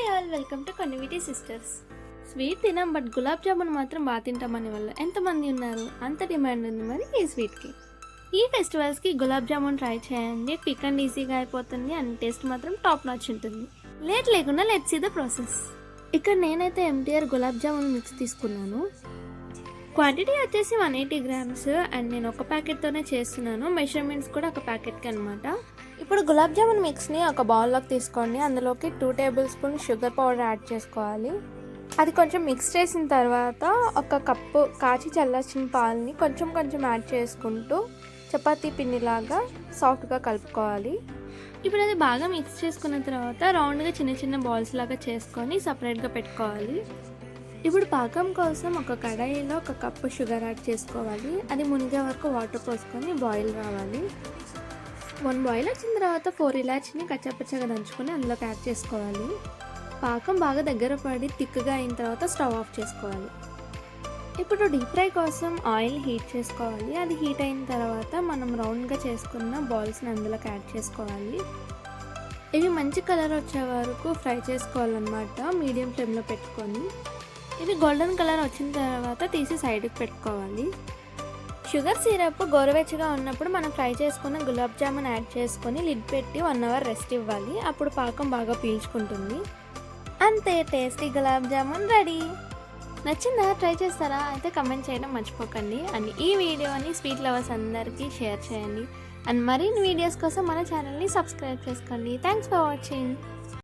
Hi all, welcome to కన్విటీ sisters. స్వీట్ తినాం బట్ గులాబ్ జామున్ మాత్రం బాగా తింటామని వల్ల ఎంతమంది ఉన్నారు? అంత డిమాండ్ ఉంది మరి ఈ స్వీట్కి. ఈ ఫెస్టివల్స్కి గులాబ్ జామున్ ట్రై చేయండి. క్విక్ అండ్ ఈజీగా అయిపోతుంది అండ్ టేస్ట్ మాత్రం టాప్ నాచ్ ఉంటుంది. లేట్ లేకుండా లెట్స్ సీ ద ప్రాసెస్. ఇక్కడ నేనైతే ఎంటీఆర్ గులాబ్ జామున్ మిక్స్ తీసుకున్నాను. క్వాంటిటీ వచ్చేసి 180 గ్రామ్స్ అండ్ నేను ఒక ప్యాకెట్తోనే చేస్తున్నాను. మెజర్మెంట్స్ కూడా ఒక ప్యాకెట్కి అనమాట. ఇప్పుడు గులాబ్ జామున్ మిక్స్ని ఒక బౌల్లోకి తీసుకోండి. అందులోకి 2 table spoon sugar powder add చేసుకోవాలి. అది కొంచెం మిక్స్ చేసిన తర్వాత ఒక కప్పు కాచి చల్లార్చిన పాలని కొంచెం కొంచెం యాడ్ చేసుకుంటూ చపాతీ పిండిలాగా సాఫ్ట్గా కలుపుకోవాలి. ఇప్పుడు అది బాగా మిక్స్ చేసుకున్న తర్వాత రౌండ్గా చిన్న చిన్న బాల్స్ లాగా చేసుకొని సపరేట్గా పెట్టుకోవాలి. ఇప్పుడు పాకం కోసం ఒక కడాయిలో ఒక కప్పు షుగర్ యాడ్ చేసుకోవాలి. అది మునిగే వరకు వాటర్ పోసుకొని బాయిల్ రావాలి. 1 బాయిల్ వచ్చిన తర్వాత 4 ఇలాచీని కచ్చాపచ్చగా దంచుకొని అందులోకి యాడ్ చేసుకోవాలి. పాకం బాగా దగ్గర పడి థిక్గా అయిన తర్వాత స్టవ్ ఆఫ్ చేసుకోవాలి. ఇప్పుడు డీప్ ఫ్రై కోసం ఆయిల్ హీట్ చేసుకోవాలి. అది హీట్ అయిన తర్వాత మనం రౌండ్గా చేసుకున్న బాల్స్ని అందులోకి యాడ్ చేసుకోవాలి. ఇవి మంచి కలర్ వచ్చే వరకు ఫ్రై చేసుకోవాలన్నమాట, మీడియం ఫ్లేమ్లో పెట్టుకొని. ఇవి గోల్డెన్ కలర్ వచ్చిన తర్వాత తీసి సైడ్కి పెట్టుకోవాలి. షుగర్ సిరప్ గోరువెచ్చగా ఉన్నప్పుడు మనం ఫ్రై చేసుకున్న గులాబ్ జామున్ యాడ్ చేసుకొని లిడ్ పెట్టి 1 అవర్ రెస్ట్ ఇవ్వాలి. అప్పుడు పాకం బాగా పీల్చుకుంటుంది. అంతే, టేస్టీ గులాబ్ జామున్ రెడీ. నచ్చిందా? ట్రై చేస్తారా? అయితే కమెంట్ చేయడం మర్చిపోకండి. అండ్ ఈ వీడియోని స్వీట్ లవర్స్ అందరికీ షేర్ చేయండి. అండ్ మరిన్ని వీడియోస్ కోసం మన ఛానల్ని సబ్స్క్రైబ్ చేసుకోండి. Thanks for watching.